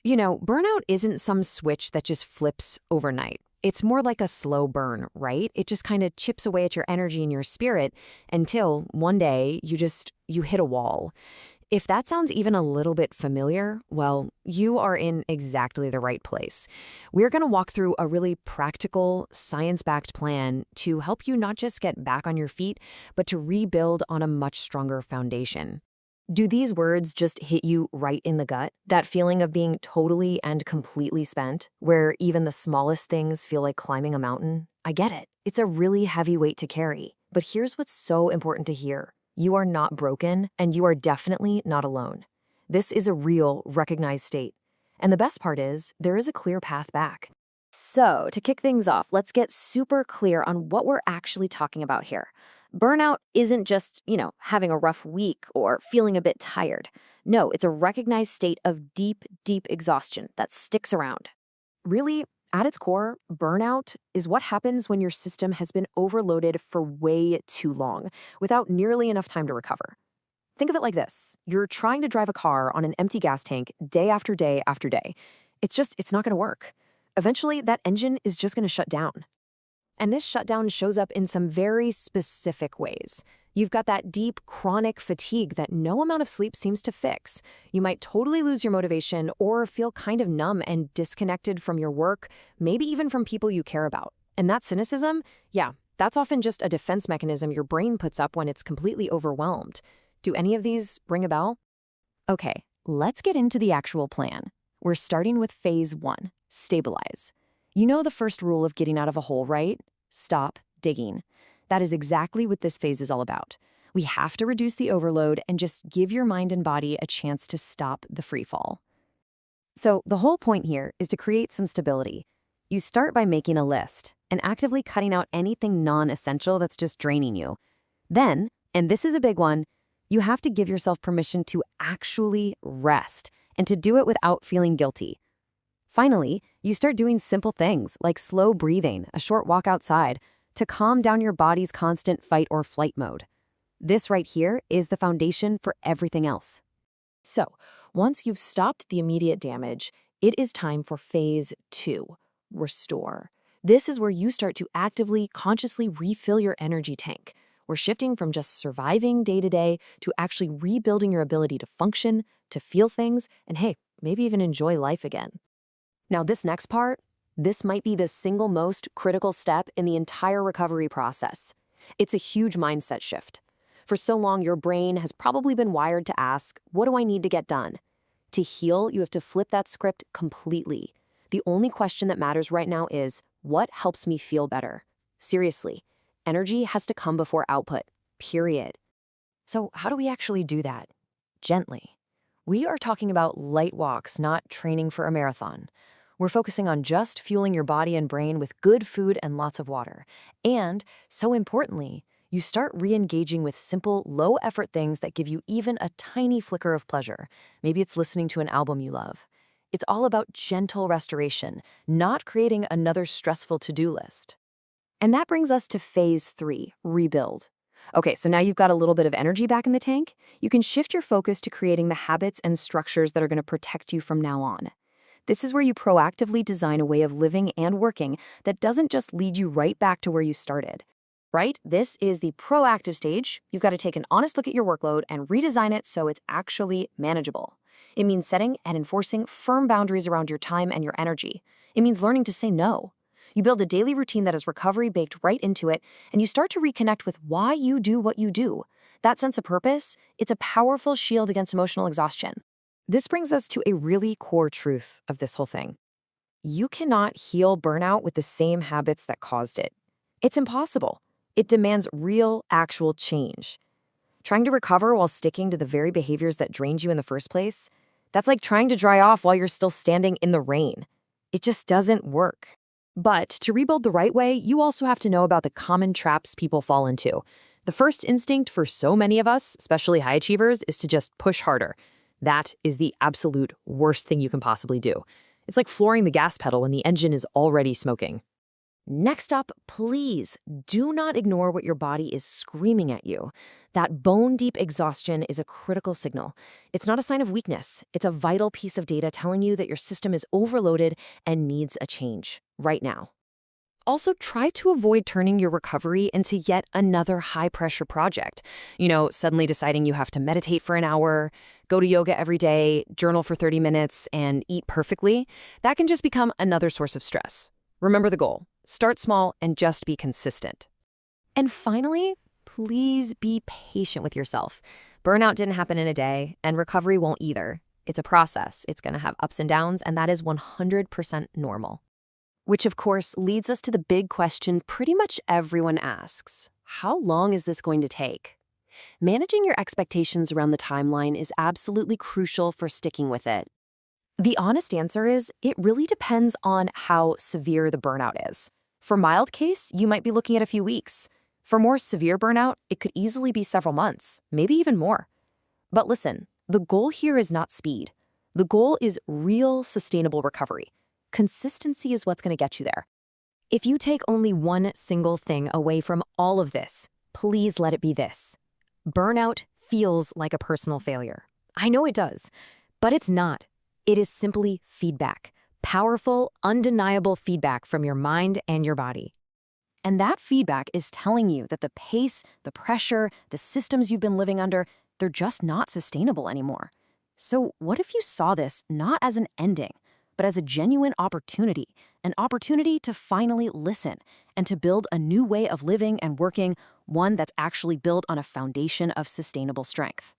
Burnout isn't some switch that just flips overnight. It's more like a slow burn, right? It just kind of chips away at your energy and your spirit until one day you hit a wall. If that sounds even a little bit familiar, well, you are in exactly the right place. We're going to walk through a really practical, science-backed plan to help you not just get back on your feet, but to rebuild on a much stronger foundation. Do these words just hit you right in the gut? That feeling of being totally and completely spent, where even the smallest things feel like climbing a mountain? I get it. It's a really heavy weight to carry. But here's what's so important to hear. You are not broken, and you are definitely not alone. This is a real, recognized state. And the best part is, there is a clear path back. So, to kick things off, let's get super clear on what we're actually talking about here. Burnout isn't just, having a rough week or feeling a bit tired. No, it's a recognized state of deep, deep exhaustion that sticks around. Really, at its core, burnout is what happens when your system has been overloaded for way too long, without nearly enough time to recover. Think of it like this. You're trying to drive a car on an empty gas tank day after day after day. It's not going to work. Eventually, that engine is just going to shut down. And this shutdown shows up in some very specific ways. You've got that deep, chronic fatigue that no amount of sleep seems to fix. You might totally lose your motivation or feel kind of numb and disconnected from your work, maybe even from people you care about. And that cynicism, yeah, that's often just a defense mechanism your brain puts up when it's completely overwhelmed. Do any of these ring a bell? Okay, let's get into the actual plan. We're starting with phase 1, stabilize. You know the first rule of getting out of a hole, right? Stop digging. That is exactly what this phase is all about. We have to reduce the overload and just give your mind and body a chance to stop the free fall. So the whole point here is to create some stability. You start by making a list and actively cutting out anything non-essential that's just draining you. Then, and this is a big one, you have to give yourself permission to actually rest and to do it without feeling guilty. Finally, you start doing simple things like slow breathing, a short walk outside, to calm down your body's constant fight or flight mode. This right here is the foundation for everything else. So, once you've stopped the immediate damage, it is time for phase 2, restore. This is where you start to actively, consciously refill your energy tank. We're shifting from just surviving day to day to actually rebuilding your ability to function, to feel things, and hey, maybe even enjoy life again. Now, this next part, this might be the single most critical step in the entire recovery process. It's a huge mindset shift. For so long, your brain has probably been wired to ask, what do I need to get done? To heal, you have to flip that script completely. The only question that matters right now is, what helps me feel better? Seriously, energy has to come before output, period. So how do we actually do that? Gently. We are talking about light walks, not training for a marathon. We're focusing on just fueling your body and brain with good food and lots of water. And, so importantly, you start re-engaging with simple, low-effort things that give you even a tiny flicker of pleasure. Maybe it's listening to an album you love. It's all about gentle restoration, not creating another stressful to-do list. And that brings us to phase 3, rebuild. Okay, so now you've got a little bit of energy back in the tank. You can shift your focus to creating the habits and structures that are going to protect you from now on. This is where you proactively design a way of living and working that doesn't just lead you right back to where you started, right? This is the proactive stage. You've got to take an honest look at your workload and redesign it so it's actually manageable. It means setting and enforcing firm boundaries around your time and your energy. It means learning to say no. You build a daily routine that has recovery baked right into it, and you start to reconnect with why you do what you do. That sense of purpose, it's a powerful shield against emotional exhaustion. This brings us to a really core truth of this whole thing. You cannot heal burnout with the same habits that caused it. It's impossible. It demands real, actual change. Trying to recover while sticking to the very behaviors that drained you in the first place, that's like trying to dry off while you're still standing in the rain. It just doesn't work. But to rebuild the right way, you also have to know about the common traps people fall into. The first instinct for so many of us, especially high achievers, is to just push harder. That is the absolute worst thing you can possibly do. It's like flooring the gas pedal when the engine is already smoking. Next up, please do not ignore what your body is screaming at you. That bone-deep exhaustion is a critical signal. It's not a sign of weakness. It's a vital piece of data telling you that your system is overloaded and needs a change right now. Also, try to avoid turning your recovery into yet another high-pressure project. Suddenly deciding you have to meditate for an hour, go to yoga every day, journal for 30 minutes, and eat perfectly. That can just become another source of stress. Remember the goal. Start small and just be consistent. And finally, please be patient with yourself. Burnout didn't happen in a day, and recovery won't either. It's a process. It's going to have ups and downs, and that is 100% normal. Which, of course, leads us to the big question pretty much everyone asks. How long is this going to take? Managing your expectations around the timeline is absolutely crucial for sticking with it. The honest answer is, it really depends on how severe the burnout is. For mild case, you might be looking at a few weeks. For more severe burnout, it could easily be several months, maybe even more. But listen, the goal here is not speed. The goal is real, sustainable recovery. Consistency is what's going to get you there. If you take only one single thing away from all of this, please let it be this. Burnout feels like a personal failure. I know it does, but it's not. It is simply feedback. Powerful, undeniable feedback from your mind and your body. And that feedback is telling you that the pace, the pressure, the systems you've been living under, they're just not sustainable anymore. So what if you saw this not as an ending, but as a genuine opportunity, an opportunity to finally listen and to build a new way of living and working, one that's actually built on a foundation of sustainable strength?